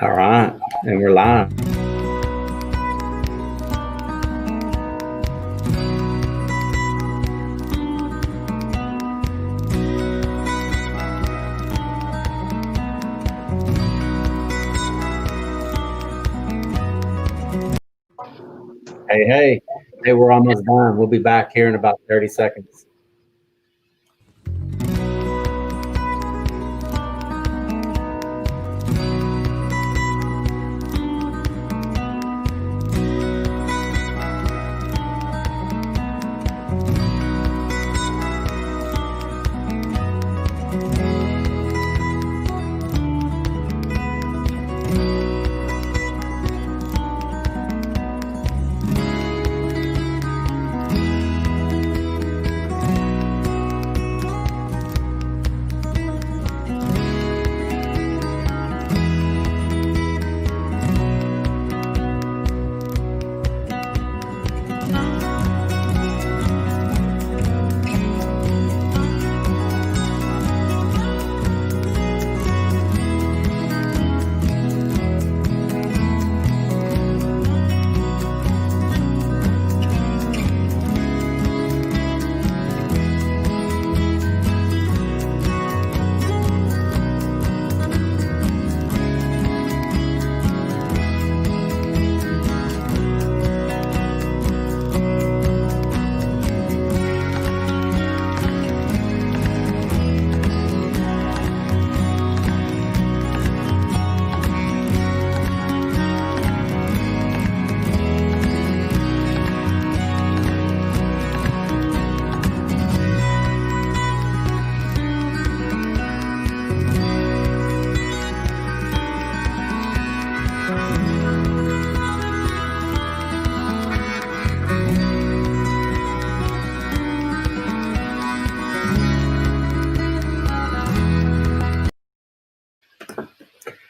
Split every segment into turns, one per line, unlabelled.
All right, and we're live. Hey, we're almost done. We'll be back here in about 30 seconds.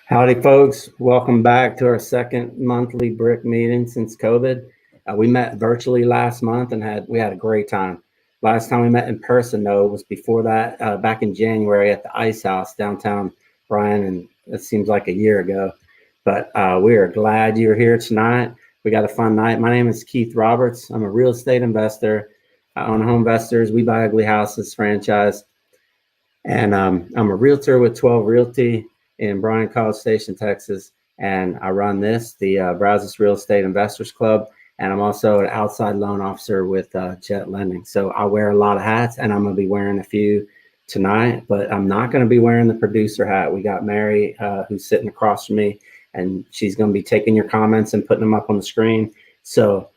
Howdy, folks. Welcome back to our second monthly BRIC meeting since COVID. We met virtually last month and we had a great time. Last time we met in person, though, was before that, back in January at the Ice House downtown Bryan, and it seems like a year ago. But we are glad you're here tonight. We got a fun night. My name is Keith Roberts. I'm a real estate investor. I own Home Investors. We Buy Ugly Houses franchise. And I'm a realtor with 12 Realty in Bryan, College Station, Texas. And I run the Brazos Real Estate Investors Club. And I'm also an outside loan officer with Jet Lending. So I wear a lot of hats, and I'm going to be wearing a few tonight, but I'm not going to be wearing the producer hat. We got Mary, who's sitting across from me, and she's going to be taking your comments and putting them up on the screen. So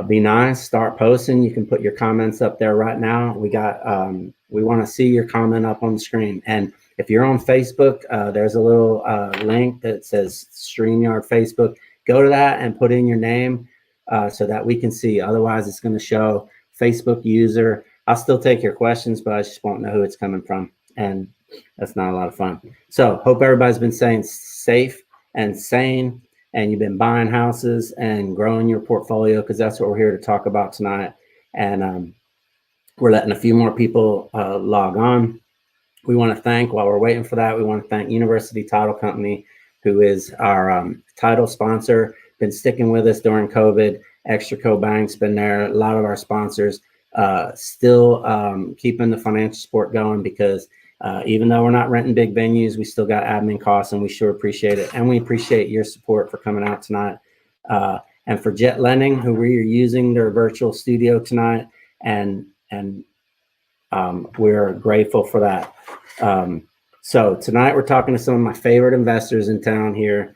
be nice, start posting. You can put your comments up there right now. We want to see your comment up on the screen. And if you're on Facebook, there's a little link that says StreamYard Facebook. Go to that and put in your name so that we can see. Otherwise, it's going to show Facebook user. I'll still take your questions, but I just won't know who it's coming from. And that's not a lot of fun. So hope everybody's been staying safe and sane, and you've been buying houses and growing your portfolio, because that's what we're here to talk about tonight. And we're letting a few more people log on. We want to thank, while we're waiting for that, we want to thank University Title Company, who is our title sponsor, been sticking with us during COVID. Extraco Bank's been there. A lot of our sponsors still keeping the financial support going, because even though we're not renting big venues, we still got admin costs, and we sure appreciate it. And we appreciate your support for coming out tonight. And for Jet Lending, who we're using their virtual studio tonight, and we're grateful for that. So tonight we're talking to some of my favorite investors in town here,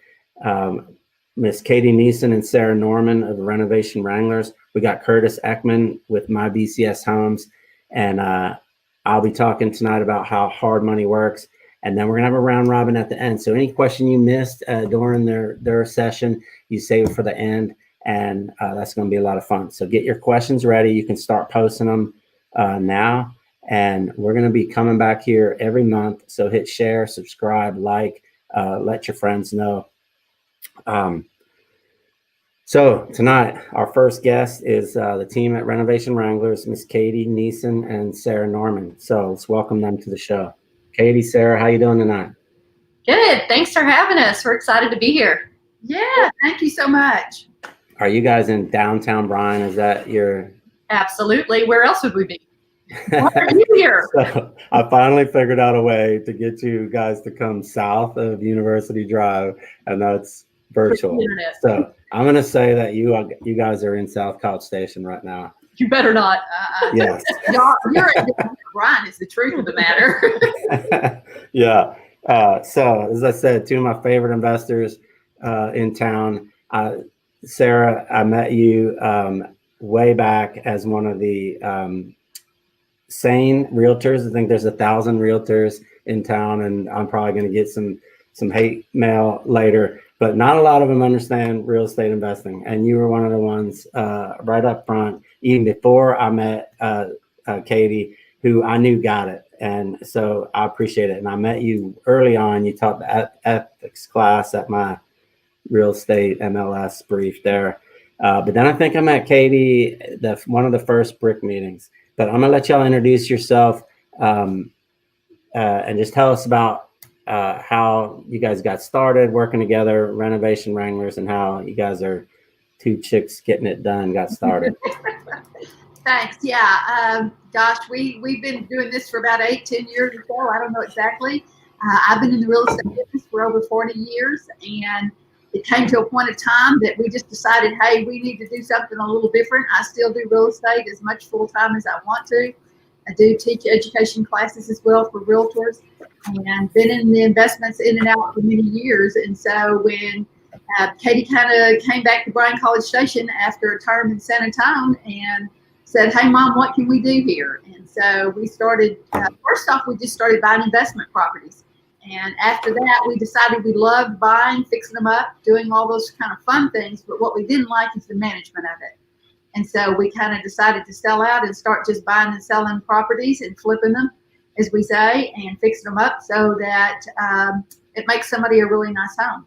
Miss Katie Neeson and Sarah Norman of the Renovation Wranglers. We got Curtis Ekman with My BCS Homes, and I'll be talking tonight about how hard money works. And then we're gonna have a round robin at the end. So any question you missed during their session, you save it for the end, and that's gonna be a lot of fun. So get your questions ready. You can start posting them now. And we're going to be coming back here every month. So hit share, subscribe, like, let your friends know. So tonight, our first guest is the team at Renovation Wranglers, Miss Katie Neeson and Sarah Norman. So let's welcome them to the show. Katie, Sarah, how you doing tonight?
Good. Thanks for having us. We're excited to be here.
Yeah, thank you so much.
Are you guys in downtown Bryan? Is that your...
Absolutely. Where else would we be? Why are you here?
So I finally figured out a way to get you guys to come south of University Drive, and that's virtual. So I'm going to say that you guys are in South College Station right now.
You better not.
Yes.
You're at Bryan is the truth of the matter.
Yeah. So as I said, two of my favorite investors in town. Sarah, I met you way back as one of the sane realtors. I think there's 1,000 realtors in town, and I'm probably going to get some hate mail later, but not a lot of them understand real estate investing. And you were one of the ones right up front, even before I met Katie, who I knew got it. And so I appreciate it. And I met you early on. You taught the ethics class at my real estate MLS brief there. But then I think I met Katie, one of the first BRIC meetings. But I'm gonna let y'all introduce yourself and just tell us about how you guys got started working together, Renovation Wranglers, and how you guys are two chicks getting it done, got started.
Thanks. Yeah. Gosh, we've been doing this for about 8-10 years or so. I don't know exactly. I've been in the real estate business for over 40 years, and it came to a point of time that we just decided, hey, we need to do something a little different. I still do real estate as much full time as I want to. I do teach education classes as well for realtors, and been in the investments in and out for many years. And so when Katie kind of came back to Bryan College Station after a term in San Antonio and said, hey, Mom, what can we do here? And so we started, first off, we just started buying investment properties. And after that, we decided we loved buying, fixing them up, doing all those kind of fun things. But what we didn't like is the management of it. And so we kind of decided to sell out and start just buying and selling properties and flipping them, as we say, and fixing them up so that it makes somebody a really nice home.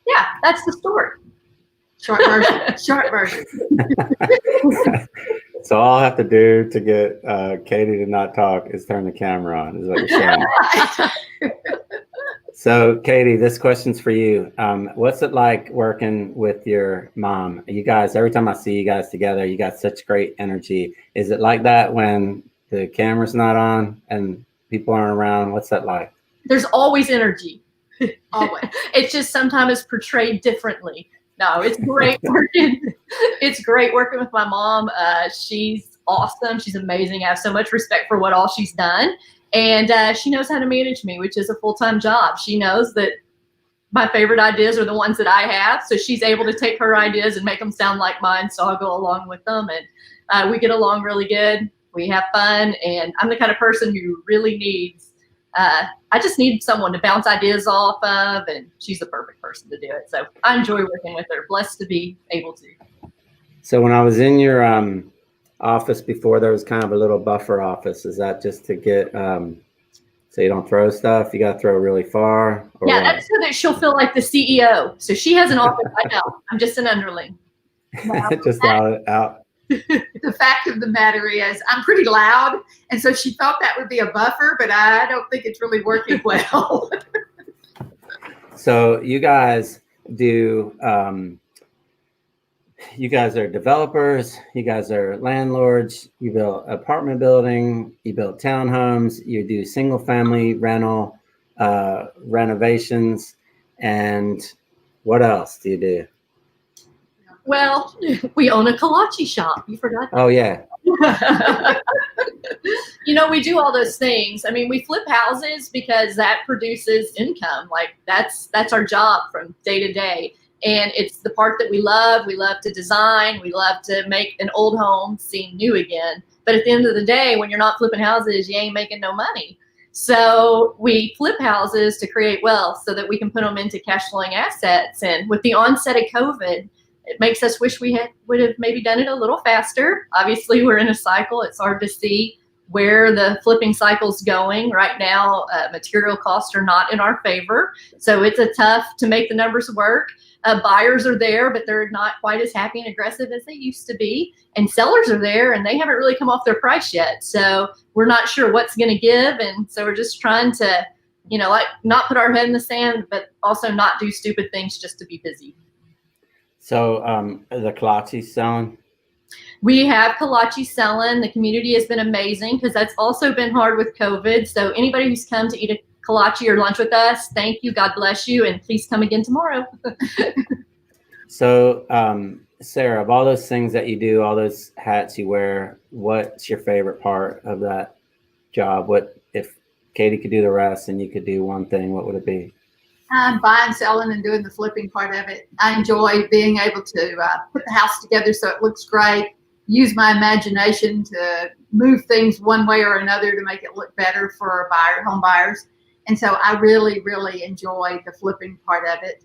Yeah, that's the story.
Short version. Short version.
So all I have to do to get Katie to not talk is turn the camera on, is what you're saying. So Katie, this question's for you. What's it like working with your mom? You guys, every time I see you guys together, you got such great energy. Is it like that when the camera's not on and people aren't around? What's that like?
There's always energy.
Always.
It's just sometimes portrayed differently. No, it's great working. It's great working with my mom. She's awesome. She's amazing. I have so much respect for what all she's done. And she knows how to manage me, which is a full-time job. She knows that my favorite ideas are the ones that I have. So she's able to take her ideas and make them sound like mine. So I'll go along with them. And we get along really good. We have fun. And I'm the kind of person who really needs I just need someone to bounce ideas off of, and she's the perfect person to do it. So I enjoy working with her. Blessed to be able to.
So when I was in your office before, there was kind of a little buffer office. Is that just to get so you don't throw stuff? You got to throw really far? Or
yeah, that's so that she'll feel like the CEO. So she has an office. I know. I'm just an underling.
Just out.
The fact of the matter is I'm pretty loud, and so she thought that would be a buffer, but I don't think it's really working well.
So you guys do you guys are developers, you guys are landlords, you build apartment building, you build townhomes, you do single family rental, renovations, and what else do you do?
Well, we own a kolache shop. You forgot that.
Oh, yeah.
You know, we do all those things. I mean, we flip houses because that produces income. Like that's our job from day to day. And it's the part that we love. We love to design. We love to make an old home seem new again. But at the end of the day, when you're not flipping houses, you ain't making no money. So we flip houses to create wealth so that we can put them into cash flowing assets. And with the onset of COVID, it makes us wish we would have maybe done it a little faster. Obviously, we're in a cycle. It's hard to see where the flipping cycle's going. Right now, material costs are not in our favor. So it's tough to make the numbers work. Buyers are there, but they're not quite as happy and aggressive as they used to be. And sellers are there, and they haven't really come off their price yet. So we're not sure what's going to give. And so we're just trying to like not put our head in the sand, but also not do stupid things just to be busy.
So the kolache selling?
We have kolache selling. The community has been amazing because that's also been hard with COVID. So anybody who's come to eat a kolache or lunch with us, thank you, God bless you, and please come again tomorrow.
So Sarah, of all those things that you do, all those hats you wear, what's your favorite part of that job? What if Katie could do the rest and you could do one thing, what would it be?
Buying, selling, and doing the flipping part of it. I enjoy being able to put the house together so it looks great, use my imagination to move things one way or another to make it look better for home buyers. And so I really, really enjoy the flipping part of it.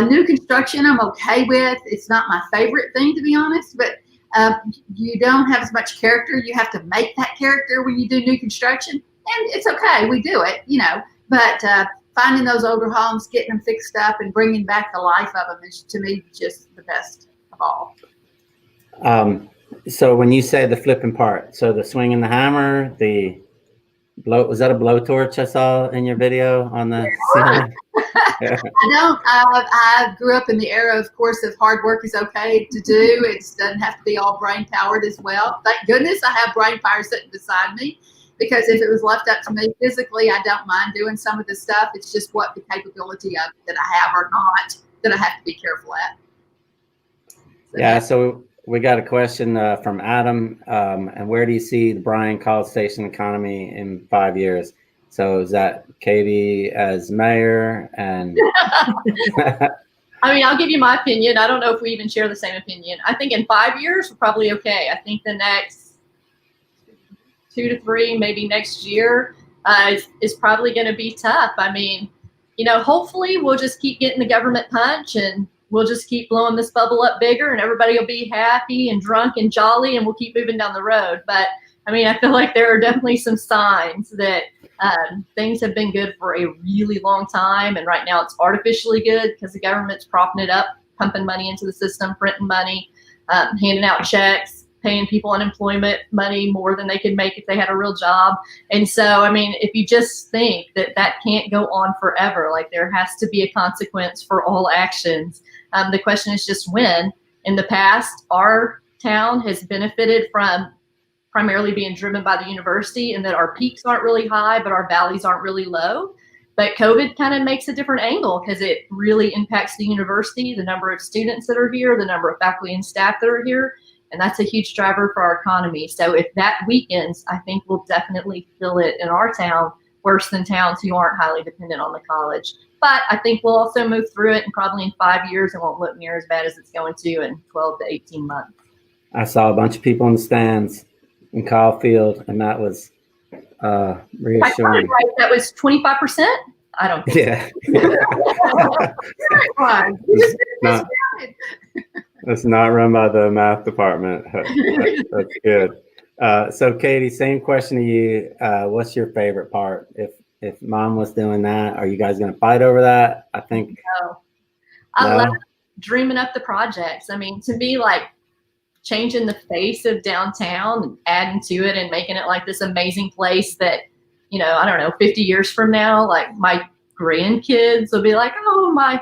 New construction I'm okay with. It's not my favorite thing, to be honest, but you don't have as much character. You have to make that character when you do new construction, and it's okay. We do it, but finding those older homes, getting them fixed up, and bringing back the life of them is, to me, just the best of all.
So when you say the flipping part, so the swinging the hammer, the blow, was that a blowtorch I saw in your video on the ceiling? Yeah.
I grew up in the era, of course, of hard work is okay to do. It doesn't have to be all brain powered as well. Thank goodness I have brain power sitting beside me, because if it was left up to me physically, I don't mind doing some of this stuff. It's just what the capability of it that I have or not that I have to be careful at.
Yeah, so we got a question from Adam. And where do you see the Bryan College Station economy in 5 years? So is that Katie as mayor? And
I mean, I'll give you my opinion. I don't know if we even share the same opinion. I think in 5 years, we're probably okay. I think the next 2 to 3, maybe next year, is probably going to be tough. I mean, hopefully we'll just keep getting the government punch, and we'll just keep blowing this bubble up bigger, and everybody will be happy and drunk and jolly, and we'll keep moving down the road. But I mean, I feel like there are definitely some signs that things have been good for a really long time, and right now it's artificially good because the government's propping it up, pumping money into the system, printing money, handing out checks, paying people unemployment money more than they could make if they had a real job. And so, I mean, if you just think that that can't go on forever, like there has to be a consequence for all actions. The question is just when. In the past, our town has benefited from primarily being driven by the university, and that our peaks aren't really high, but our valleys aren't really low. But COVID kind of makes a different angle because it really impacts the university, the number of students that are here, the number of faculty and staff that are here. And that's a huge driver for our economy. So if that weakens, I think we'll definitely feel it in our town worse than towns who aren't highly dependent on the college. But I think we'll also move through it, and probably in 5 years, it won't look near as bad as it's going to in 12 to 18 months.
I saw a bunch of people in the stands in Kyle Field, and that was reassuring.
Right, that was 25%? I don't think
It's not run by the math department. That's good. So Katie, same question to you. What's your favorite part? If mom was doing that, are you guys going to fight over that? I think.
No. I love dreaming up the projects. I mean, to me, like changing the face of downtown and adding to it and making it like this amazing place that, I don't know, 50 years from now, like my grandkids will be like, oh my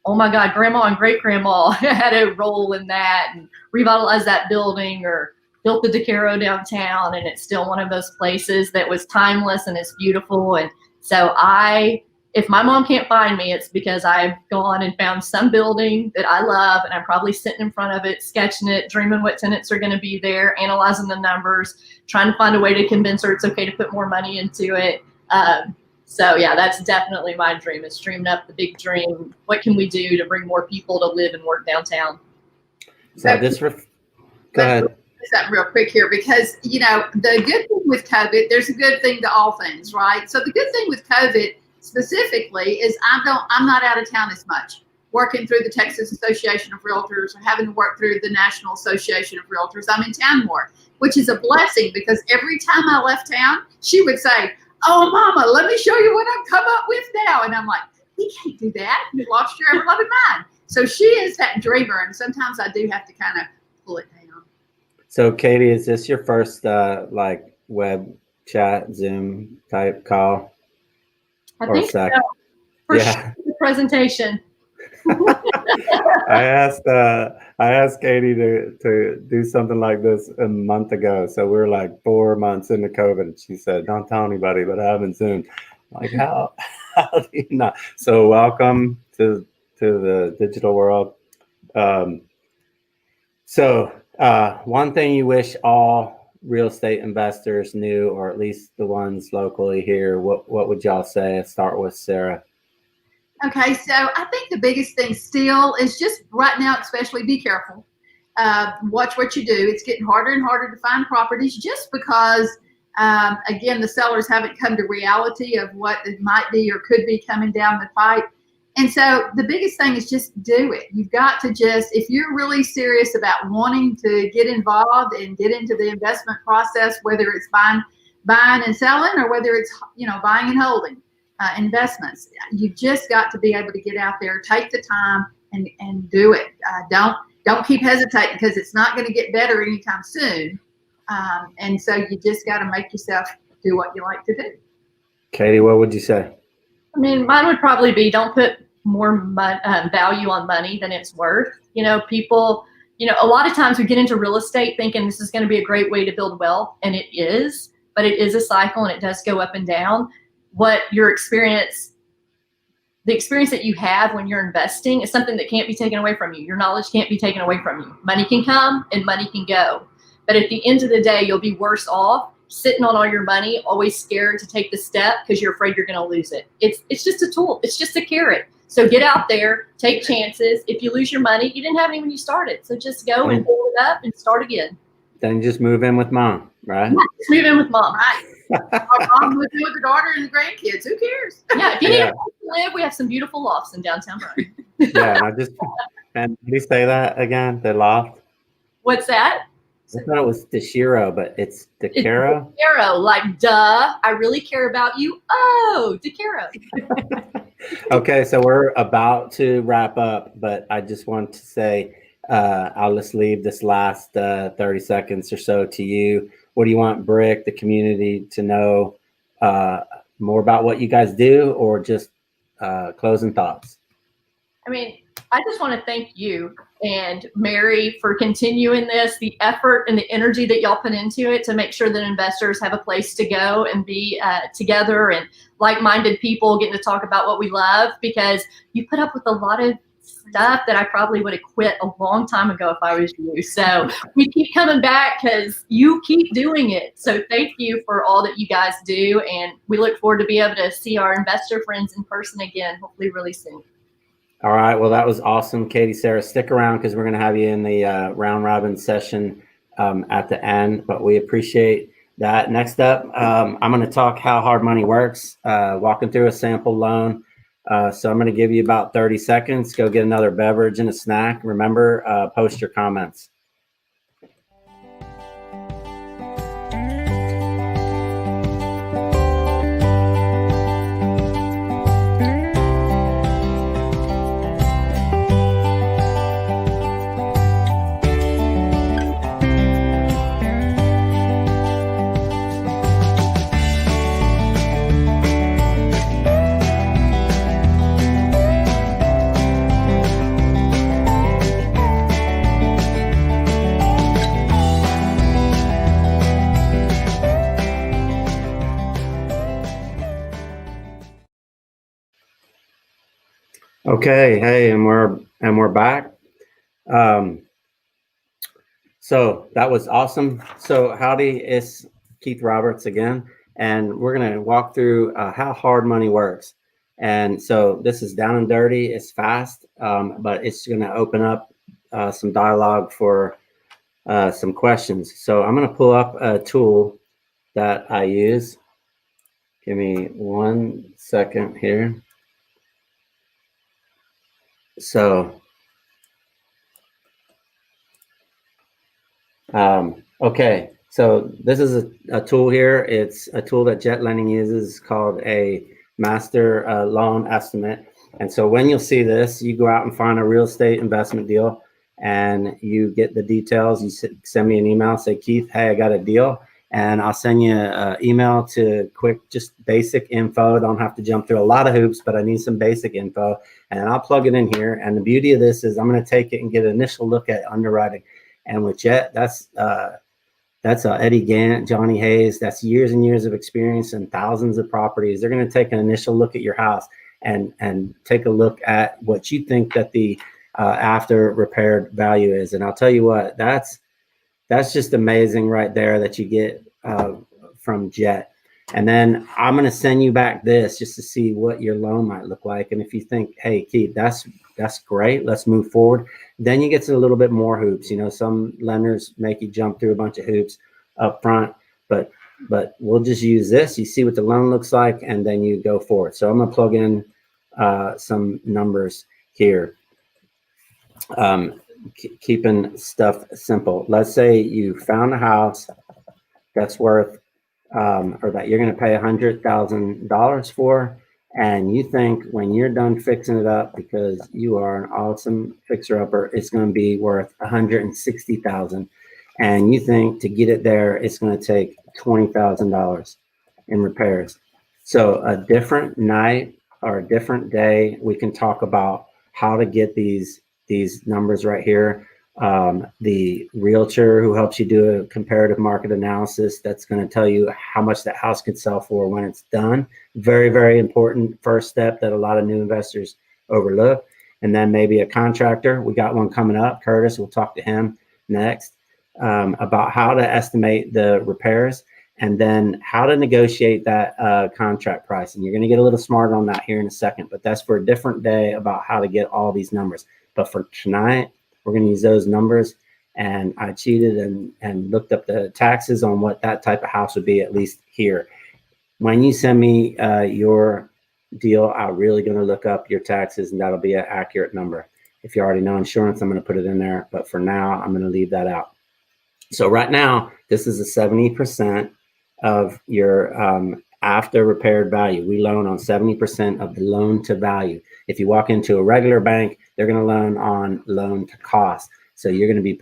God, grandma and great grandma had a role in that and revitalized that building or built the DeCaro downtown. And it's still one of those places that was timeless and it's beautiful. And so if my mom can't find me, it's because I've gone and found some building that I love, and I'm probably sitting in front of it, sketching it, dreaming what tenants are going to be there, analyzing the numbers, trying to find a way to convince her it's okay to put more money into it. So yeah, that's definitely my dream, is dreaming up the big dream. What can we do to bring more people to live and work downtown?
So go ahead.
Something real quick here, because the good thing with COVID, there's a good thing to all things, right? So the good thing with COVID specifically is I'm not out of town as much, working through the Texas Association of Realtors or having to work through the National Association of Realtors. I'm in town more, which is a blessing, because every time I left town, she would say, oh, Mama, let me show you what I've come up with now. And I'm like, we can't do that. You lost your ever-loving mind. So she is that dreamer, and sometimes I do have to kind of pull it down.
So Katie, is this your first web chat Zoom type call?
I
or a
think
sec.
so. For
Yeah.
sure, the presentation.
I asked Katie to do something like this a month ago. So we're like 4 months into COVID, and she said, "Don't tell anybody, but I haven't Zoom." Like, how do you not? So welcome to the digital world. One thing you wish all real estate investors knew, or at least the ones locally here, what would y'all say? Let's start with Sarah.
Okay, so I think the biggest thing still is just right now, especially be careful. Watch what you do. It's getting harder and harder to find properties just because, again, the sellers haven't come to reality of what it might be or could be coming down the pipe. And so the biggest thing is just do it. You've got to just, if you're really serious about wanting to get involved and get into the investment process, whether it's buying and selling, or whether it's, buying and holding investments, you've just got to be able to get out there, take the time and do it. Don't keep hesitating, because it's not going to get better anytime soon. And so you just got to make yourself do what you like to do.
Katie, what would you say?
I mean, mine would probably be, don't put more value on money than it's worth. People, a lot of times we get into real estate thinking this is going to be a great way to build wealth, and it is, but it is a cycle and it does go up and down. What your experience, the experience that you have when you're investing, is something that can't be taken away from you. Your knowledge can't be taken away from you. Money can come and money can go. But at the end of the day, you'll be worse off sitting on all your money, always scared to take the step because you're afraid you're going to lose it. It's just a tool. It's just a carrot. So get out there, take chances. If you lose your money, you didn't have any when you started. So just go and build it up and start again.
Then just move in with mom, right?
Yeah, just move in with mom.
Right. Our mom would do with the daughter and the grandkids. Who cares?
Yeah, if you need a place to live, we have some beautiful lofts in downtown Rome.
Yeah, and did you say that again? The loft?
What's that?
I thought it was DeShiro, but it's DeCaro?
DeCaro, like, duh, I really care about you. Oh, DeCaro.
Okay, so we're about to wrap up, but I just want to say, I'll just leave this last 30 seconds or so to you. What do you want BRIC, the community, to know more about what you guys do, or just closing thoughts?
I mean, I just want to thank you and Mary for continuing this, the effort and the energy that y'all put into it to make sure that investors have a place to go and be together and like-minded people getting to talk about what we love, because you put up with a lot of stuff that I probably would have quit a long time ago if I was you. So we keep coming back because you keep doing it. So thank you for all that you guys do. And we look forward to be able to see our investor friends in person again, hopefully really soon.
All right. Well, that was awesome. Katie, Sarah, stick around because we're going to have you in the round robin session at the end, but we appreciate that. Next up, I'm going to talk how hard money works, walking through a sample loan. So I'm going to give you about 30 seconds. Go get another beverage and a snack. Remember, post your comments. Okay, hey, and we're back. So that was awesome. So howdy, it's Keith Roberts again, and we're gonna walk through how hard money works. And so this is down and dirty. It's fast, but it's gonna open up some dialogue for some questions. So I'm gonna pull up a tool that I use. Give me 1 second here. So, okay, so this is a tool here. It's a tool that Jet Lending uses called a master loan estimate. And so when you'll see this, you go out and find a real estate investment deal and you get the details. You send me an email, say, Keith, hey, I got a deal. and I'll send you an email to just basic info. Don't have to jump through a lot of hoops, but I need some basic info, and I'll plug it in here. And the beauty of this is I'm going to take it and get an initial look at underwriting. And with Jet, that's Eddie Gant, Johnny Hayes. That's years and years of experience and thousands of properties. They're going to take an initial look at your house and take a look at what you think that the after repaired value is. And I'll tell you what, that's just amazing right there that you get from Jet. And then I'm going to send you back this just to see what your loan might look like. And if you think, hey, Keith, that's great, let's move forward, then you get to a little bit more hoops. You know, some lenders make you jump through a bunch of hoops up front, but we'll just use this. You see what the loan looks like, and then you go forward. So I'm going to plug in some numbers here. Keeping stuff simple. Let's say you found a house that's worth or that you're going to pay $100,000 for, and you think when you're done fixing it up, because you are an awesome fixer-upper, it's going to be worth $160,000, and you think to get it there, it's going to take $20,000 in repairs. So a different night or a different day, we can talk about how to get these numbers right here. The realtor who helps you do a comparative market analysis, that's going to tell you how much that house could sell for when it's done. Very, very important first step that a lot of new investors overlook. And then maybe a contractor. We got one coming up, Curtis. We'll talk to him next about how to estimate the repairs, and then how to negotiate that contract price. And you're going to get a little smarter on that here in a second, but that's for a different day about how to get all these numbers. But for tonight, we're going to use those numbers. And I cheated and looked up the taxes on what that type of house would be, at least here. When you send me your deal, I'm really going to look up your taxes, and that'll be an accurate number. If you already know insurance, I'm going to put it in there. But for now, I'm going to leave that out. So right now, this is a 70% of your after repaired value. We loan on 70% of the loan to value. If you walk into a regular bank, they're going to loan on loan to cost. So you're going to be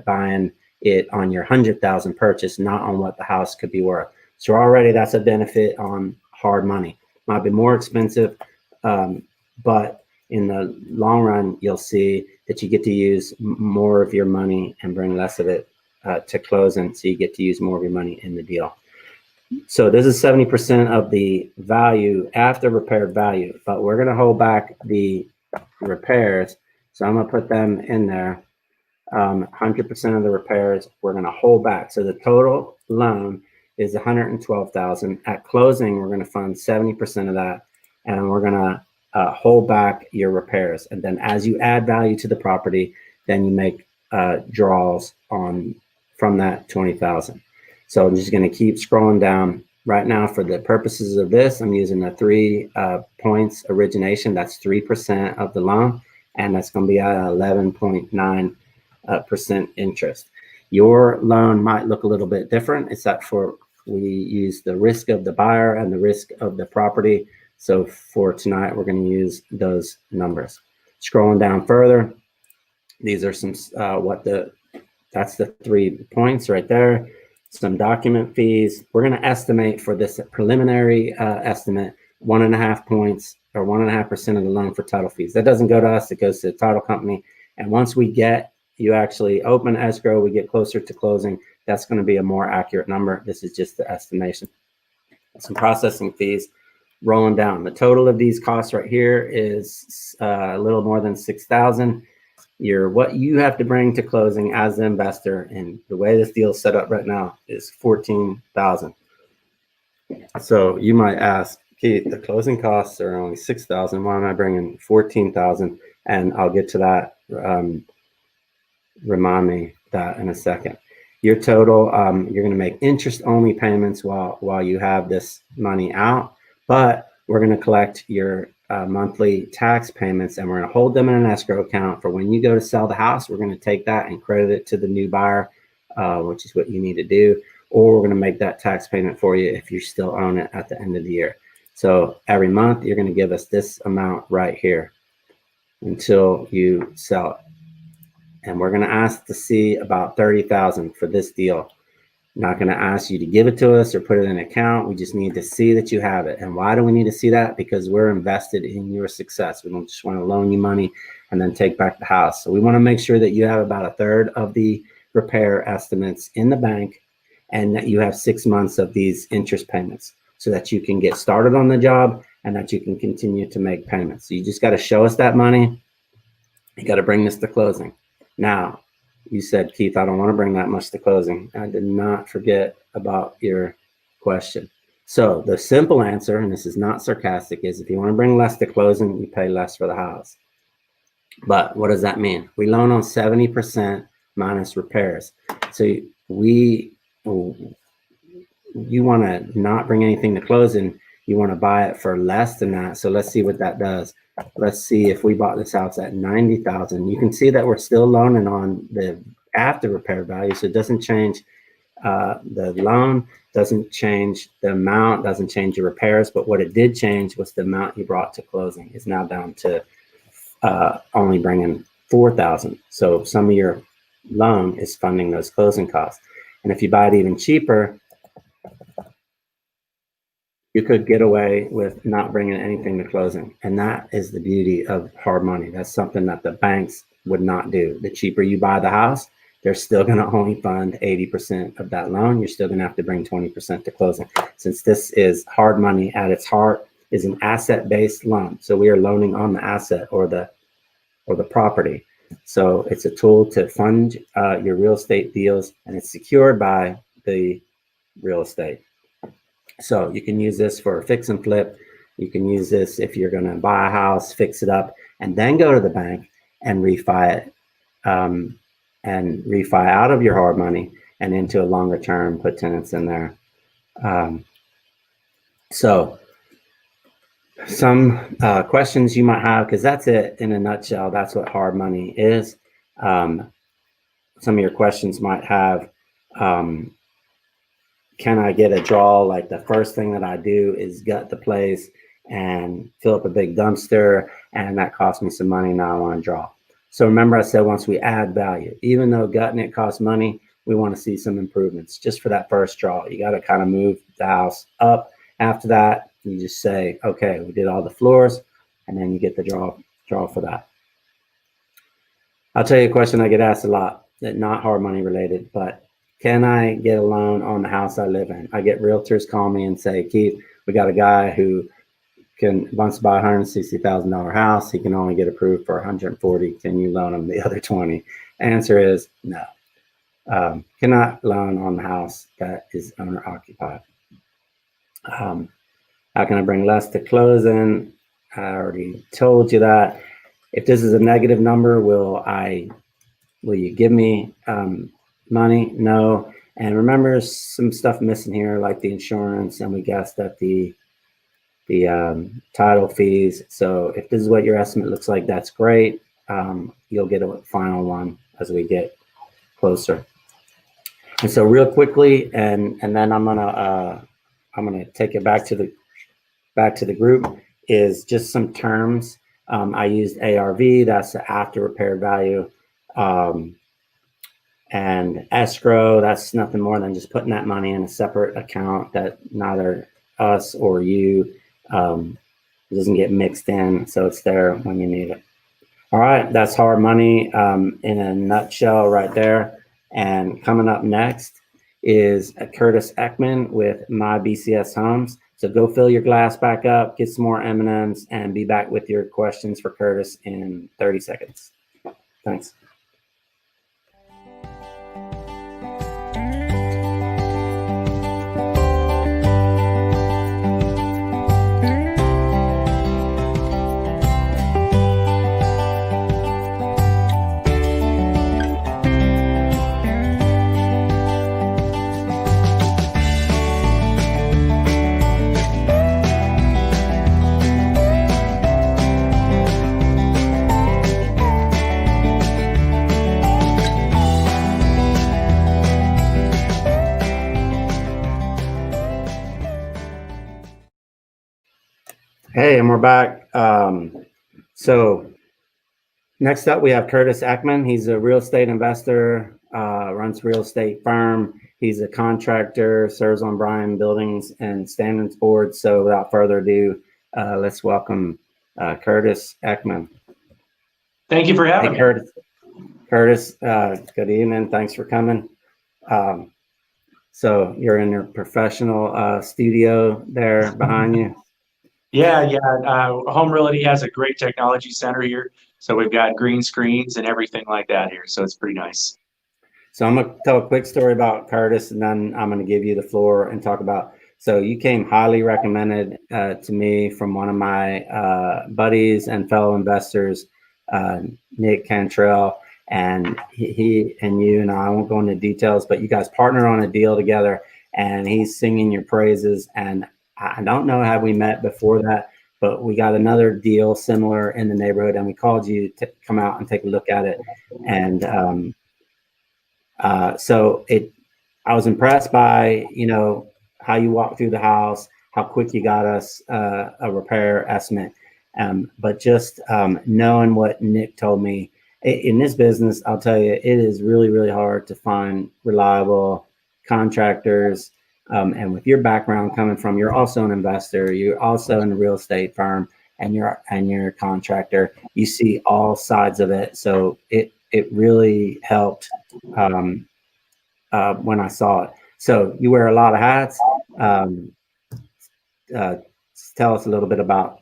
buying it on your $100,000 purchase, not on what the house could be worth. So already that's a benefit on hard money. Might be more expensive, but in the long run, you'll see that you get to use more of your money and bring less of it to closing. So you get to use more of your money in the deal. So this is 70% of the value after repaired value, but we're going to hold back the repairs. So I'm going to put them in there. 100% of the repairs we're going to hold back. So the total loan is $112,000. At closing, we're going to fund 70% of that, and we're going to hold back your repairs. And then as you add value to the property, then you make draws from that $20,000. So I'm just going to keep scrolling down. Right now, for the purposes of this, I'm using the 3 points origination. That's 3% of the loan, and that's going to be at 11.9% interest. Your loan might look a little bit different. It's that we use the risk of the buyer and the risk of the property. So for tonight, we're going to use those numbers. Scrolling down further, these are some that's the 3 points right there. Some document fees. We're going to estimate for this preliminary estimate 1.5 points or 1.5% of the loan for title fees. That doesn't go to us, it goes to the title company. And once you actually open escrow, we get closer to closing, that's going to be a more accurate number. This is just the estimation. Some processing fees rolling down. The total of these costs right here is a little more than $6,000. What you have to bring to closing as the investor, and the way this deal is set up right now, is $14,000. So you might ask, Keith, the closing costs are only $6,000. Why am I bringing $14,000? And I'll get to that. Remind me that in a second. Your total, you're going to make interest-only payments while you have this money out, but we're going to collect your monthly tax payments, and we're going to hold them in an escrow account for when you go to sell the house. We're going to take that and credit it to the new buyer, which is what you need to do, or we're going to make that tax payment for you if you still own it at the end of the year. So every month, you're going to give us this amount right here until you sell it. And we're going to ask to see about $30,000 for this deal. Not going to ask you to give it to us or put it in an account. We just need to see that you have it. And why do we need to see that? Because we're invested in your success. We don't just want to loan you money and then take back the house. So we want to make sure that you have about a third of the repair estimates in the bank, and that you have 6 months of these interest payments so that you can get started on the job and that you can continue to make payments. So you just got to show us that money. You got to bring this to closing. Now, you said, Keith, I don't want to bring that much to closing. I did not forget about your question. So the simple answer, and this is not sarcastic, is if you want to bring less to closing, you pay less for the house. But what does that mean? We loan on 70% minus repairs. So you want to not bring anything to closing. You want to buy it for less than that. So let's see what that does. Let's see if we bought this house at $90,000. You can see that we're still loaning on the after repair value. So it doesn't change the loan, doesn't change the amount, doesn't change your repairs. But what it did change was the amount you brought to closing is now down to only bringing $4,000. So some of your loan is funding those closing costs. And if you buy it even cheaper, you could get away with not bringing anything to closing. And that is the beauty of hard money. That's something that the banks would not do. The cheaper you buy the house, they're still going to only fund 80% of that loan. You're still going to have to bring 20% to closing. Since this is hard money at its heart, is an asset-based loan. So we are loaning on the asset or the property. So it's a tool to fund your real estate deals, and it's secured by the real estate. So you can use this for fix and flip. You can use this if you're going to buy a house, fix it up, and then go to the bank and refi it, and refi out of your hard money and into a longer term, put tenants in there. So some questions you might have, because that's it in a nutshell. That's what hard money is. Some of your questions might have, can I get a draw? Like the first thing that I do is gut the place and fill up a big dumpster, and that costs me some money. Now I want to draw. So remember I said once we add value, even though gutting it costs money, we want to see some improvements just for that first draw. You got to kind of move the house up. After that, you just say, okay, we did all the floors, and then you get the draw for that. I'll tell you a question I get asked a lot, that not hard money related, but can I get a loan on the house I live in? I get realtors call me and say, Keith, we got a guy who wants to buy a $160,000 house. He can only get approved for 140. Can you loan him the other 20? Answer is no. Cannot loan on the house that is owner occupied. How can I bring less to closing? I already told you that. If this is a negative number, will you give me money? No. And remember some stuff missing here, like the insurance, and we guessed that the title fees. So if this is what your estimate looks like, that's great. You'll get a final one as we get closer. And so real quickly, and then I'm gonna take it back to the group, is just some terms. I used ARV, that's the after repair value. And escrow, that's nothing more than just putting that money in a separate account that neither us or you doesn't get mixed in, so it's there when you need it. All right, that's hard money in a nutshell right there. And coming up next is Curtis Ekman with My BCS Homes. So go fill your glass back up, get some more M&Ms, and be back with your questions for Curtis in 30 seconds. Thanks. Hey, and we're back. So next up, we have Curtis Ekman. He's a real estate investor, runs a real estate firm. He's a contractor, serves on Bryan Buildings and Standards Board. So without further ado, let's welcome Curtis Ekman.
Thank you for having me.
Curtis, good evening. Thanks for coming. So you're in your professional studio there behind you?
Yeah. Home Realty has a great technology center here. So we've got green screens and everything like that here. So it's pretty nice.
So I'm going to tell a quick story about Curtis, and then I'm going to give you the floor and talk about. So you came highly recommended to me from one of my buddies and fellow investors, Nick Cantrell, and he and you, and I won't go into details, but you guys partnered on a deal together, and he's singing your praises. And I don't know how we met before that, but we got another deal similar in the neighborhood, and we called you to come out and take a look at it. And so I was impressed by, how you walked through the house, how quick you got us a repair estimate. But just knowing what Nick told me, in this business, I'll tell you, it is really, really hard to find reliable contractors. And with your background coming from, you're also an investor, you're also in a real estate firm, and you're a contractor. You see all sides of it. So it really helped when I saw it. So you wear a lot of hats. Tell us a little bit about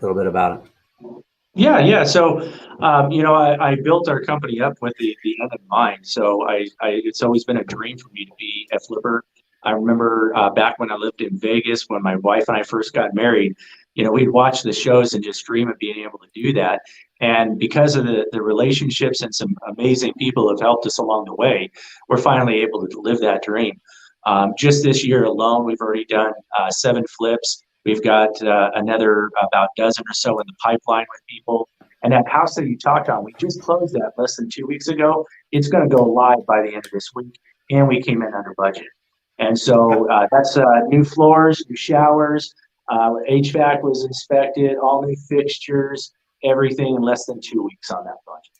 it.
Yeah. So, I built our company up with the end in mind. So it's always been a dream for me to be a flipper. I remember back when I lived in Vegas, when my wife and I first got married, we'd watch the shows and just dream of being able to do that. And because of the relationships and some amazing people have helped us along the way, we're finally able to live that dream. Just this year alone, we've already done 7 flips. We've got another about dozen or so in the pipeline with people. And that house that you talked on, we just closed that less than 2 weeks ago. It's going to go live by the end of this week, and we came in under budget. And so that's new floors, new showers, HVAC was inspected, all new fixtures, everything in less than 2 weeks on that project.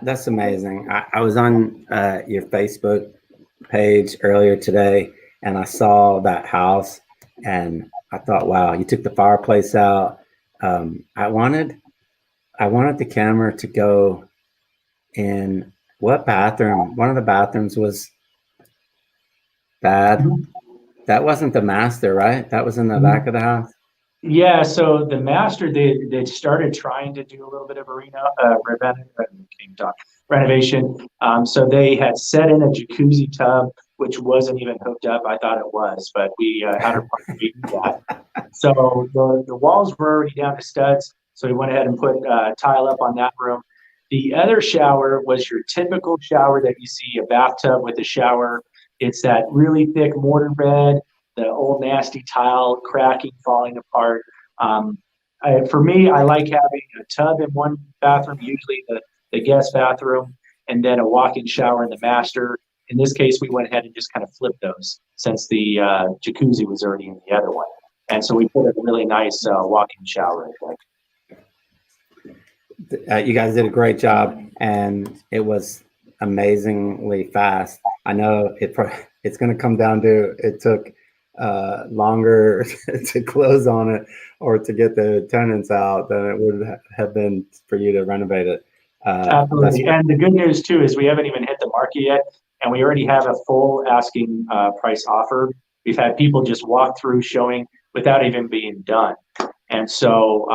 That's amazing. I was on your Facebook page earlier today, and I saw that house, and I thought, wow, you took the fireplace out. I wanted the camera to go in what bathroom? One of the bathrooms was bad. That wasn't the master, right? That was in the back of the house.
Yeah, so the master, they started trying to do a little bit of renovation. So they had set in a jacuzzi tub, which wasn't even hooked up. I thought it was, but we had our partner do that. So the walls were already down to studs. So we went ahead and put tile up on that room. The other shower was your typical shower that you see, a bathtub with a shower. It's that really thick mortar bed, the old nasty tile cracking, falling apart. For me, I like having a tub in one bathroom, usually the guest bathroom, and then a walk-in shower in the master. In this case, we went ahead and just kind of flipped those since the jacuzzi was already in the other one. And so we put a really nice walk-in shower in there.
You guys did a great job, and it was amazingly fast. I know it's going to come down to it took longer to close on it or to get the tenants out than it would have been for you to renovate it.
Absolutely. And the good news too is we haven't even hit the market yet, and we already have a full asking price offer. We've had people just walk through showing without even being done. And so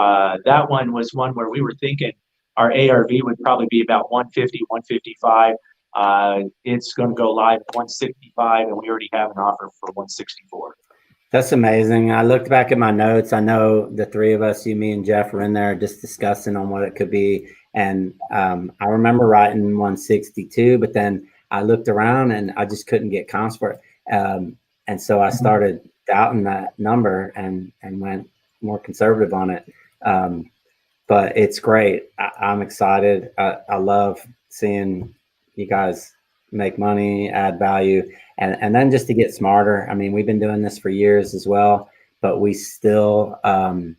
that one was one where we were thinking our ARV would probably be about 150, 155. It's going to go live at 165, and we already have an offer for 164.
That's amazing. I looked back at my notes. I know the three of us, you, me, and Jeff, were in there just discussing on what it could be. And I remember writing 162, but then I looked around and I just couldn't get comps for it. And so I started doubting that number and went more conservative on it. But it's great. I'm excited. I love seeing you guys make money, add value, and then just to get smarter. I mean, we've been doing this for years as well, but we still, I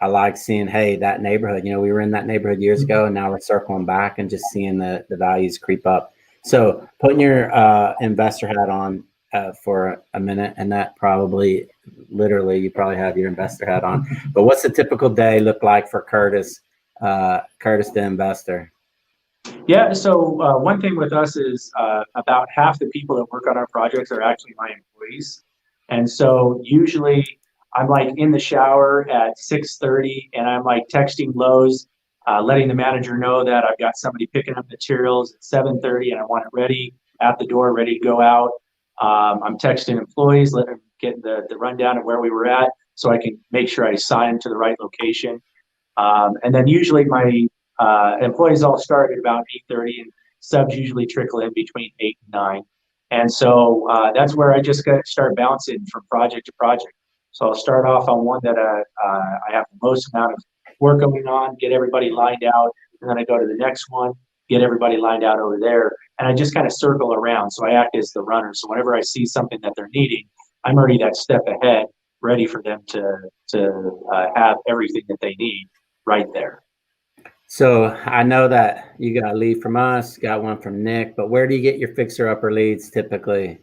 like seeing, hey, that neighborhood, we were in that neighborhood years ago, and now we're circling back and just seeing the values creep up. So putting your investor hat on for a minute, and that probably literally you probably have your investor hat on. But what's a typical day look like for Curtis, Curtis the investor?
Yeah, so one thing with us is about half the people that work on our projects are actually my employees. And so usually I'm like in the shower at 6:30 and I'm like texting Lowe's, letting the manager know that I've got somebody picking up materials at 7:30 and I want it ready at the door, ready to go out. I'm texting employees, letting them get the rundown of where we were at so I can make sure I sign to the right location. And then usually my employees all start at about 8:30 and subs usually trickle in between 8 and 9. And so that's where I just start bouncing from project to project. So I'll start off on one that I have the most amount of work going on, get everybody lined out, and then I go to the next one, get everybody lined out over there, and I just kind of circle around. So I act as the runner. So whenever I see something that they're needing, I'm already that step ahead, ready for them to have everything that they need right there.
So I know that you got a lead from us, got one from Nick, but where do you get your fixer-upper leads typically?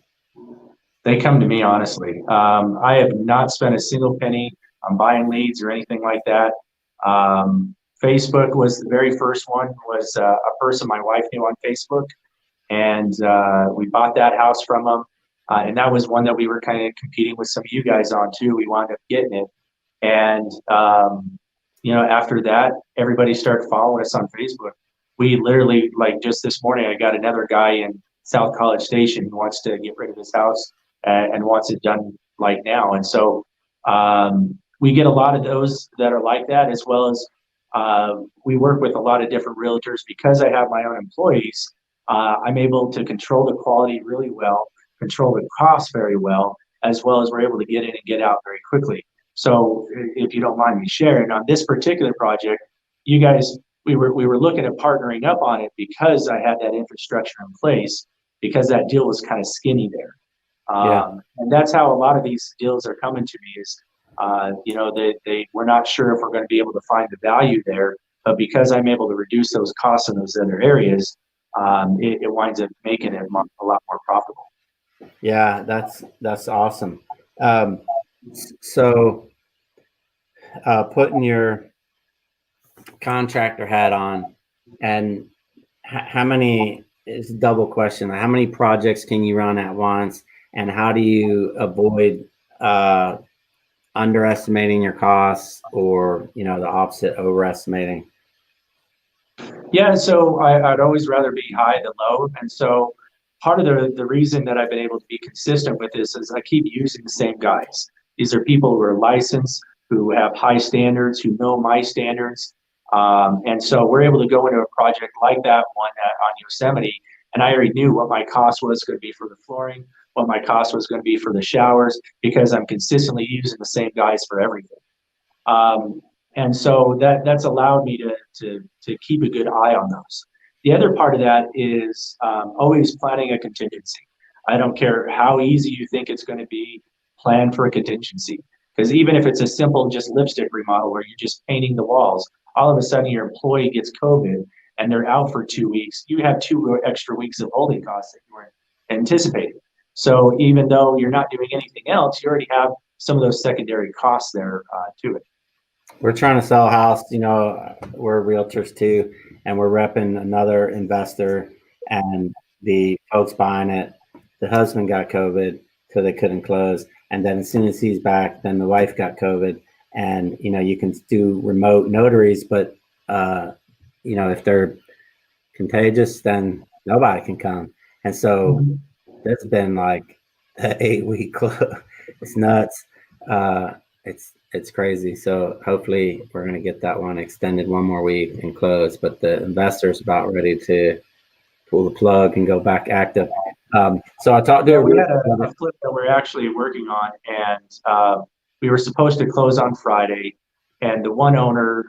They come to me, honestly. I have not spent a single penny on buying leads or anything like that. Facebook was the very first one, was a person my wife knew on Facebook. And we bought that house from them. And that was one that we were kind of competing with some of you guys on too. We wound up getting it. And, you know, after that, everybody started following us on Facebook. We literally, like just this morning, I got another guy in South College Station who wants to get rid of his house and wants it done like now. And so we get a lot of those that are like that, as well as we work with a lot of different realtors. Because I have my own employees, I'm able to control the quality really well, control the cost very well as we're able to get in and get out very quickly. So if you don't mind me sharing, on this particular project, you guys, we were looking at partnering up on it because I had that infrastructure in place, because that deal was kind of skinny there. And that's how a lot of these deals are coming to me is, you know, we're not sure if we're going to be able to find the value there, but because I'm able to reduce those costs in those other areas, it winds up making it a lot more profitable.
Yeah, that's awesome. So putting your contractor hat on, and how many, is a double question, how many projects can you run at once, and how do you avoid underestimating your costs, or, you know, the opposite, overestimating?
Yeah, so I'd always rather be high than low. And so part of the reason that I've been able to be consistent with this is I keep using the same guys. These are people who are licensed, who have high standards, who know my standards. And so we're able to go into a project like that one on Yosemite, and I already knew what my cost was going to be for the flooring, what my cost was going to be for the showers, because I'm consistently using the same guys for everything. And so that's allowed me to keep a good eye on those. The other part of that is always planning a contingency. I don't care how easy you think it's going to be, plan for a contingency. Because even if it's a simple just lipstick remodel where you're just painting the walls, all of a sudden your employee gets COVID and they're out for 2 weeks, you have 2 extra weeks of holding costs that you weren't anticipating. So even though you're not doing anything else, you already have some of those secondary costs there to it.
We're trying to sell a house, you know, we're realtors too, and we're repping another investor, and the folks buying it, the husband got COVID, so they couldn't close. And then as soon as he's back, then the wife got COVID. And, you know, you can do remote notaries, but, you know, if they're contagious, then nobody can come. And so that's been like an 8-week close. It's nuts. It's crazy. So hopefully we're going to get that one extended one more week and close, but the investor's about ready to pull the plug and go back active. So I talked to
we had a flip that we're actually working on, and we were supposed to close on Friday, and the one owner,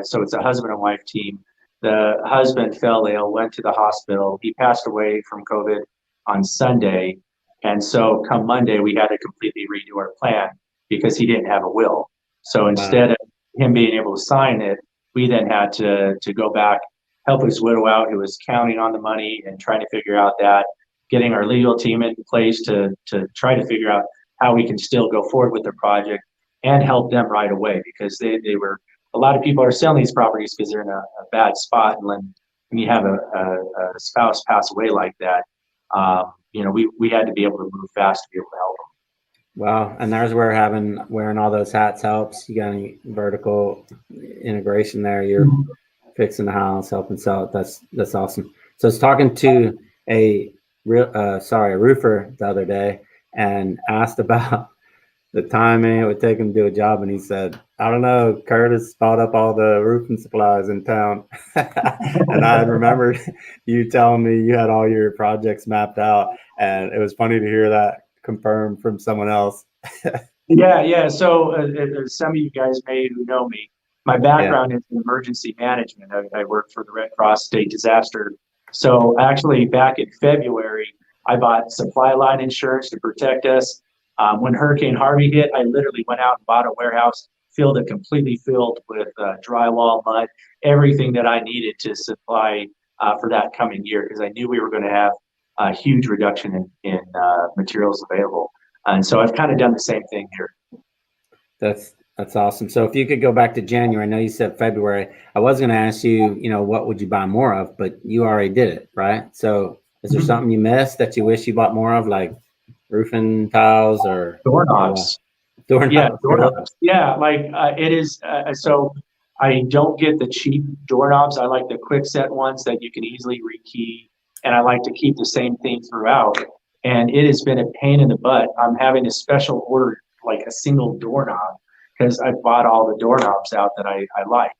so it's a husband and wife team. The husband fell ill, went to the hospital. He passed away from COVID on Sunday. And so come Monday, we had to completely redo our plan because he didn't have a will. So instead of him being able to sign it, we then had to go back help his widow out who was counting on the money and trying to figure out that, getting our legal team in place to try to figure out how we can still go forward with the project and help them right away, because they were, a lot of people are selling these properties because they're in a bad spot. And when you have a spouse pass away like that, you know, we had to be able to move fast to be able to help them.
Wow. And there's where wearing all those hats helps. You got any vertical integration there? You're fixing the house, helping sell it. That's awesome. So I was talking to a roofer the other day and asked about the timing it would take him to do a job, and he said, I don't know, Curtis bought up all the roofing supplies in town. And I had remembered you telling me you had all your projects mapped out, and it was funny to hear that confirmed from someone else.
Yeah. So some of you guys may who know me, my background is in emergency management. I worked for the Red Cross State Disaster. So actually back in February, I bought supply line insurance to protect us. When Hurricane Harvey hit, I literally went out and bought a warehouse, completely filled with drywall, mud, everything that I needed to supply for that coming year, because I knew we were going to have a huge reduction in materials available. And so I've kind of done the same thing here.
That's awesome. So if you could go back to January, I know you said February. I was going to ask you, you know, what would you buy more of, but you already did it, right? So is there something you missed that you wish you bought more of, like roofing tiles or
doorknobs? Yeah, doorknobs. Yeah, like it is. So I don't get the cheap doorknobs. I like the quick set ones that you can easily rekey, and I like to keep the same theme throughout. And it has been a pain in the butt. I'm having a special order, like a single doorknob, because I bought all the doorknobs out that I like.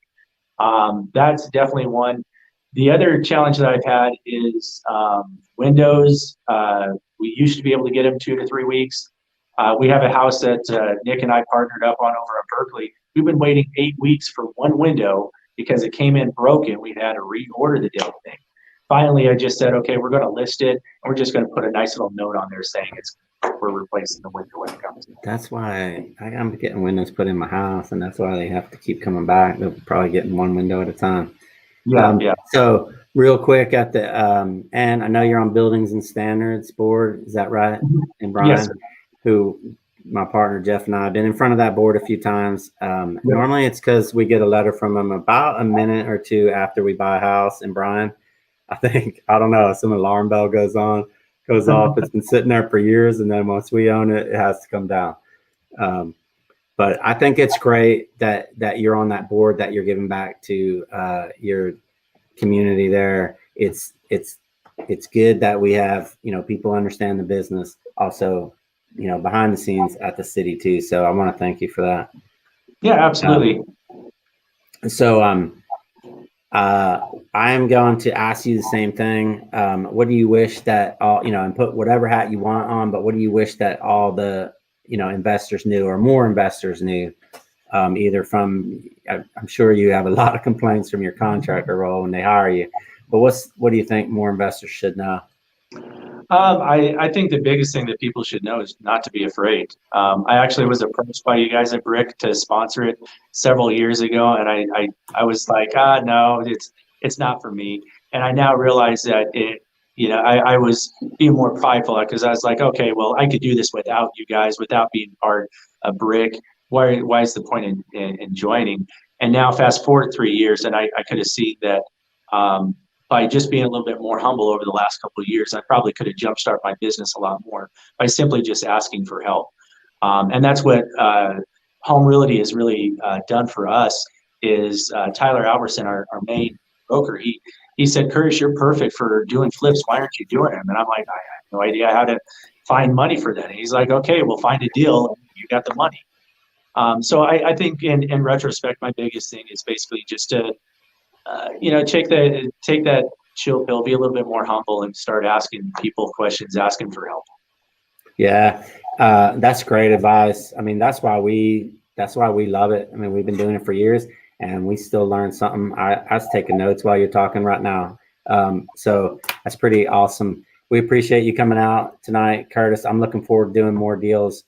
That's definitely one. The other challenge that I've had is windows. We used to be able to get them 2 to 3 weeks. We have a house that Nick and I partnered up on over at Berkeley. We've been waiting 8 weeks for one window because it came in broken. We had to reorder the damn thing. Finally, I just said, okay, we're going to list it, and we're just going to put a nice little note on there saying we're replacing the window when it comes.
That's why I'm getting windows put in my house, and that's why they have to keep coming back. They're probably getting one window at a time.
Yeah.
So real quick at the and I know you're on Buildings and Standards board. Is that right? And Brian,
Yes,
who my partner Jeff and I have been in front of that board a few times. Normally it's because we get a letter from them about a minute or two after we buy a house. And Brian, I think, I don't know, some alarm bell goes off. It's been sitting there for years, and then once we own it, it has to come down. But I think it's great that you're on that board, that you're giving back to your community there. It's good that we have, you know, people understand the business also, you know, behind the scenes at the city too. So I want to thank you for that.
Yeah, absolutely.
I am going to ask you the same thing. What do you wish that all, you know, and put whatever hat you want on, but what do you wish that all the, you know, investors knew, or more investors knew, either from, I'm sure you have a lot of complaints from your contractor role when they hire you, but what do you think more investors should know?
I think the biggest thing that people should know is not to be afraid. I actually was approached by you guys at BRIC to sponsor it several years ago, and I was like, no, it's not for me. And I now realize that I was being more prideful, because I was like, okay, well, I could do this without you guys, without being part of BRIC. Why is the point in joining? And now fast forward 3 years, and I could have seen that by just being a little bit more humble over the last couple of years, I probably could have jumpstarted my business a lot more by simply just asking for help. And that's what Home Realty has really done for us. Is Tyler Albertson, our main broker, he said, Curtis, you're perfect for doing flips. Why aren't you doing them? And I'm like, I have no idea how to find money for that. And he's like, okay, we'll find a deal. You got the money. So I think in retrospect, my biggest thing is basically just to, take that chill pill, be a little bit more humble, and start asking people questions, asking for help. Yeah,
that's great advice. I mean, that's why we love it. I mean, we've been doing it for years, and we still learn something. I was taking notes while you're talking right now. So that's pretty awesome. We appreciate you coming out tonight, Curtis. I'm looking forward to doing more deals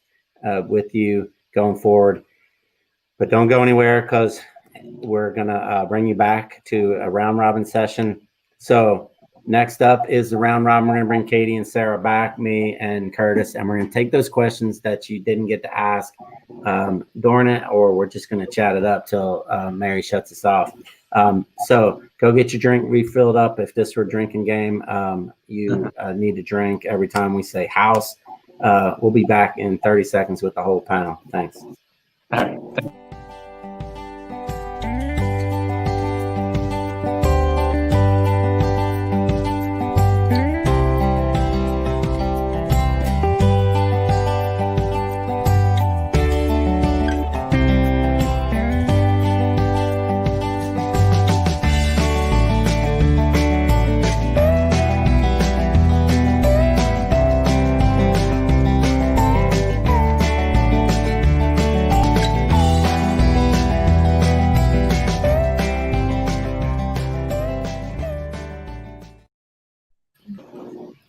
with you going forward. But don't go anywhere, because we're gonna bring you back to a round robin session. So next up is the round robin. We're gonna bring Katie and Sarah back, me and Curtis, and we're gonna take those questions that you didn't get to ask during it, or we're just gonna chat it up till Mary shuts us off. So go get your drink refilled up. If this were a drinking game, you need to drink every time we say house. We'll be back in 30 seconds with the whole panel. Thanks.
All right.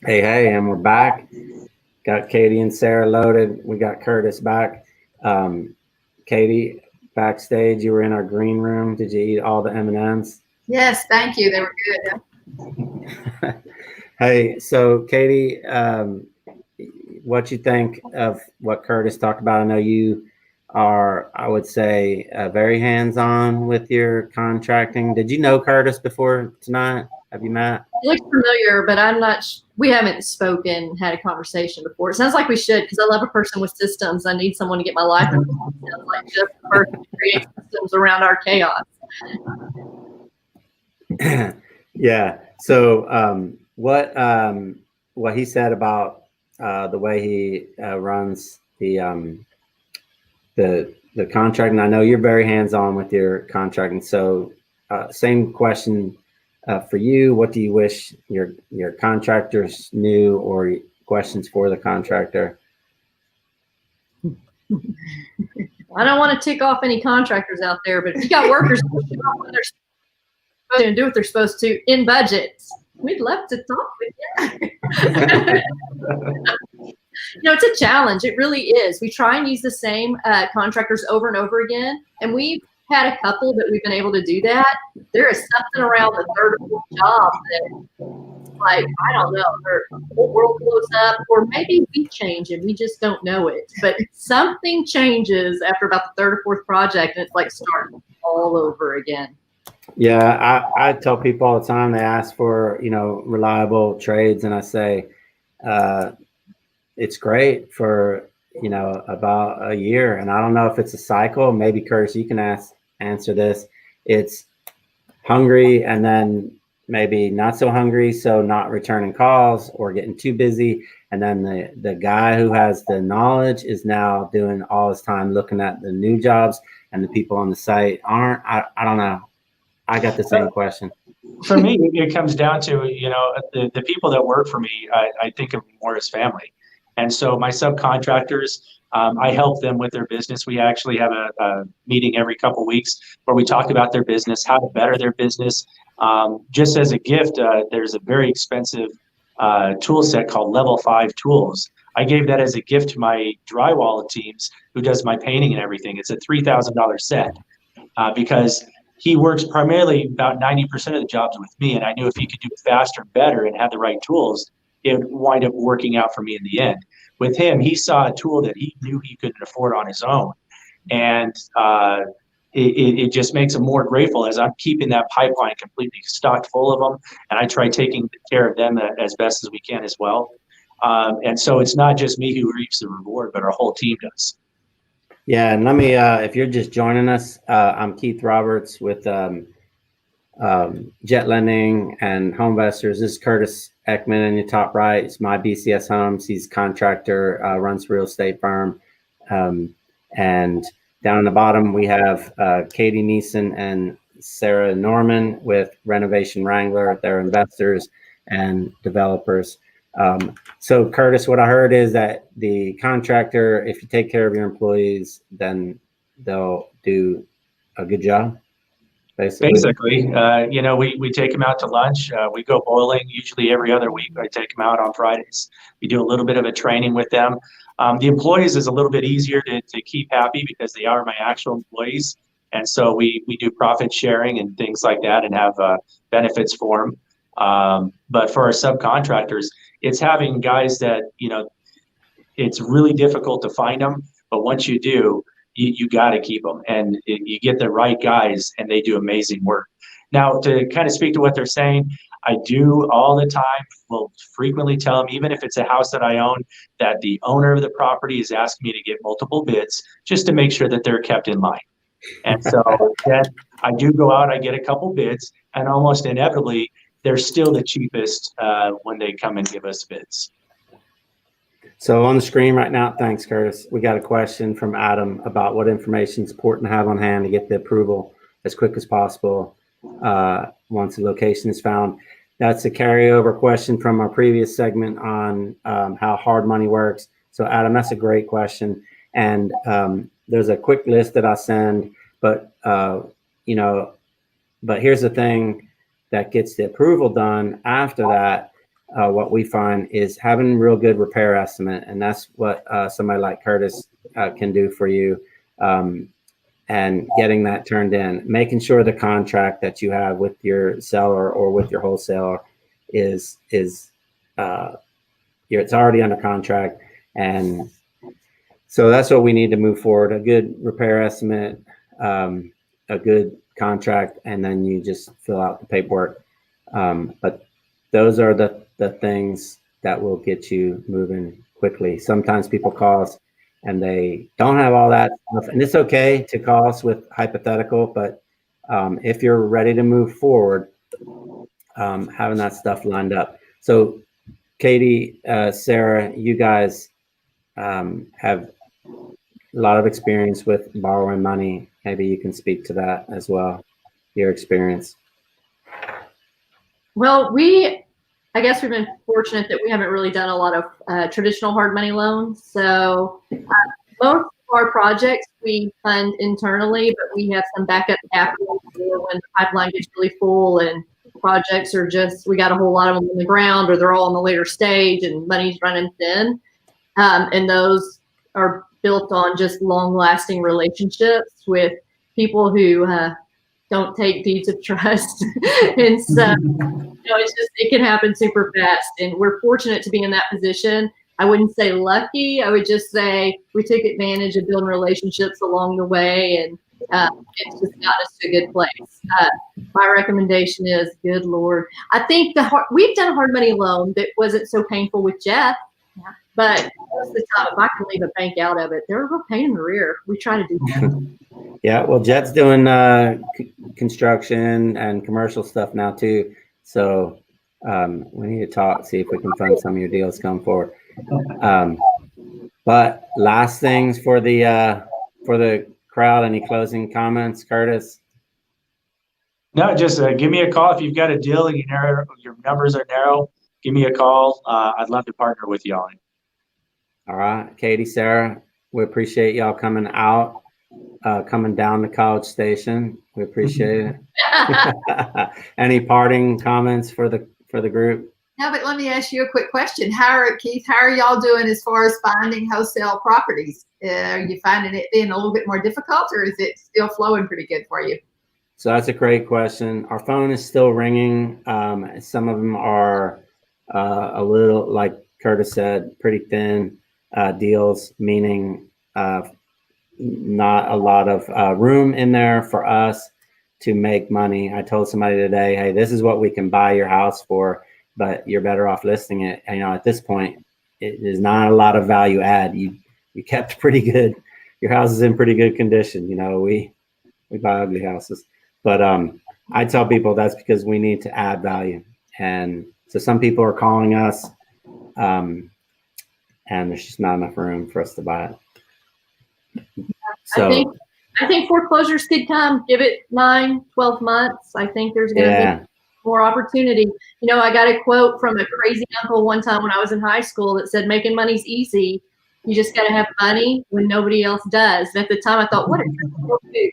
Hey, and we're back. Got Katie and Sarah loaded. We got Curtis back. Katie, backstage, you were in our green room. Did you eat all the M&Ms?
Yes, thank you. They were good.
Hey, so Katie, what you think of what Curtis talked about? I know you are, I would say, very hands-on with your contracting. Did you know Curtis before tonight? Have you met?
It looks familiar, but I'm not. We haven't spoken, had a conversation before. It sounds like we should, because I love a person with systems. I need someone to get my life in. It sounds like just the person to create systems around our chaos.
Yeah. So what he said about the way he runs the contracting. I know you're very hands-on with your contracting. So same question. For you, what do you wish your contractors knew, or questions for the contractor?
I don't want to tick off any contractors out there, but if you got workers who do what they're supposed to do what they're supposed to in budgets, we'd love to talk with you. It's a challenge. It really is. We try and use the same contractors over and over again, and we've had a couple that we've been able to do that. There is something around the third or fourth job that, like, I don't know, the whole world blows up, or maybe we change and we just don't know it. But something changes after about the third or fourth project, and it's like starting all over again.
Yeah, I tell people all the time, they ask for, reliable trades, and I say, it's great for, about a year. And I don't know if it's a cycle. Maybe Curtis, you can answer this. It's hungry and then maybe not so hungry, so not returning calls or getting too busy. And then the guy who has the knowledge is now doing all his time looking at the new jobs, and the people on the site aren't. I don't know. I got the same question.
For me, it comes down to, the people that work for me, I think of more as family. And so my subcontractors, I help them with their business. We actually have a meeting every couple of weeks where we talk about their business, how to better their business. Just as a gift, there's a very expensive tool set called Level 5 Tools. I gave that as a gift to my drywall teams who does my painting and everything. It's a $3,000 set because he works primarily about 90% of the jobs with me. And I knew if he could do it faster and better and have the right tools, it would wind up working out for me in the end. With him, he saw a tool that he knew he couldn't afford on his own. And it just makes him more grateful as I'm keeping that pipeline completely stocked full of them. And I try taking care of them as best as we can as well. And so it's not just me who reaps the reward, but our whole team does.
Yeah, and let me, if you're just joining us, I'm Keith Roberts with Jet Lending and Home Investors. This is Curtis Ekman in your top right. It's my BCS Homes. He's contractor, runs real estate firm. And down in the bottom, we have Katie Neeson and Sarah Norman with Renovation Wrangler. They're investors and developers. So Curtis, what I heard is that the contractor, if you take care of your employees, then they'll do a good job.
Basically, we take them out to lunch. We go bowling usually every other week. I take them out on Fridays. We do a little bit of a training with them. The employees is a little bit easier to keep happy because they are my actual employees. And so we do profit sharing and things like that and have benefits for them. But for our subcontractors, it's having guys that, it's really difficult to find them, but once you do, you got to keep them, and you get the right guys and they do amazing work. Now, to kind of speak to what they're saying, I do all the time, will frequently tell them, even if it's a house that I own, that the owner of the property is asking me to get multiple bids just to make sure that they're kept in line. And so then I do go out, I get a couple bids, and almost inevitably, they're still the cheapest when they come and give us bids.
So on the screen right now, thanks, Curtis. We got a question from Adam about what information is important to have on hand to get the approval as quick as possible once the location is found. That's a carryover question from our previous segment on how hard money works. So Adam, that's a great question. And there's a quick list that I send, but but here's the thing that gets the approval done after that. What we find is having a real good repair estimate, and that's what somebody like Curtis can do for you, and getting that turned in, making sure the contract that you have with your seller or with your wholesaler is it's already under contract. And so that's what we need to move forward: a good repair estimate, a good contract, and then you just fill out the paperwork. But those are the things that will get you moving quickly. Sometimes people call us and they don't have all that stuff, and it's okay to call us with hypothetical, but if you're ready to move forward, having that stuff lined up. So Katie, Sarah, you guys have a lot of experience with borrowing money. Maybe you can speak to that as well, your experience.
Well, I guess we've been fortunate that we haven't really done a lot of traditional hard money loans. So most of our projects we fund internally, but we have some backup capital for when the pipeline gets really full and projects are we got a whole lot of them on the ground, or they're all in the later stage and money's running thin. And those are built on just long-lasting relationships with people who don't take deeds of trust. And so it can happen super fast, and we're fortunate to be in that position. I wouldn't say lucky. I would just say we took advantage of building relationships along the way, and it's just got us to a good place. My recommendation is, good Lord. I think we've done a hard money loan that wasn't so painful with Jeff, but most of the time, if I can leave a bank out of it, they're a real pain in the rear. We try to do that.
Yeah, well, Jet's doing construction and commercial stuff now too. So we need to talk, see if we can fund some of your deals come forward. But last things for the crowd, any closing comments, Curtis?
No, just give me a call if you've got a deal and your numbers are narrow. Give me a call. I'd love to partner with you on it.
All right, Katie, Sarah, we appreciate y'all coming out, coming down to College Station. We appreciate it. Any parting comments for the group?
No, but let me ask you a quick question. Keith, how are y'all doing as far as finding wholesale properties? Are you finding it being a little bit more difficult, or is it still flowing pretty good for you?
So that's a great question. Our phone is still ringing. Some of them are a little, like Curtis said, pretty thin deals, meaning not a lot of room in there for us to make money. I told somebody today, hey, this is what we can buy your house for, but you're better off listing it. And, at this point, it is not a lot of value add. You kept pretty good. Your house is in pretty good condition. We buy ugly houses, but I tell people that's because we need to add value. And so some people are calling us, and there's just not enough room for us to buy it. So
I think foreclosures could come. Give it 9, 12 months. I think there's going to be more opportunity. I got a quote from a crazy uncle one time when I was in high school that said, making money's easy. You just got to have money when nobody else does. And at the time I thought, what a triple do.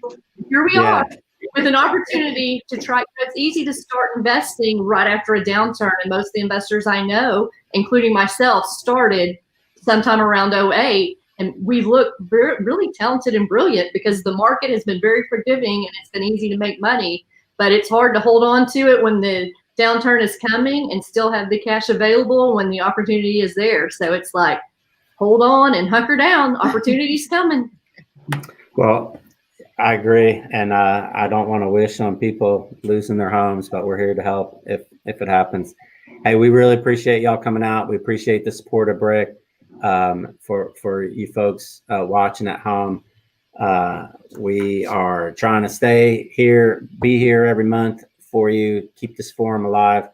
Here we are with an opportunity to try. It's easy to start investing right after a downturn. And most of the investors I know, including myself, started sometime around 2008. And we look really talented and brilliant because the market has been very forgiving and it's been easy to make money, but it's hard to hold on to it when the downturn is coming and still have the cash available when the opportunity is there. So it's like, hold on and hunker down. Opportunity's coming.
Well, I agree, and I don't want to wish on people losing their homes, but we're here to help if it happens. Hey, we really appreciate y'all coming out. We appreciate the support of BRIC. For you folks watching at home, we are trying to be here every month for you, keep this forum alive,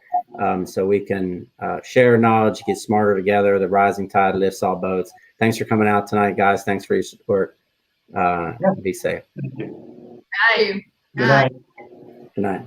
so we can share knowledge, get smarter together. The rising tide lifts all boats. Thanks for coming out tonight, guys. Thanks for your support. Be safe.
Thank you.
Bye.
Good night.
Good night.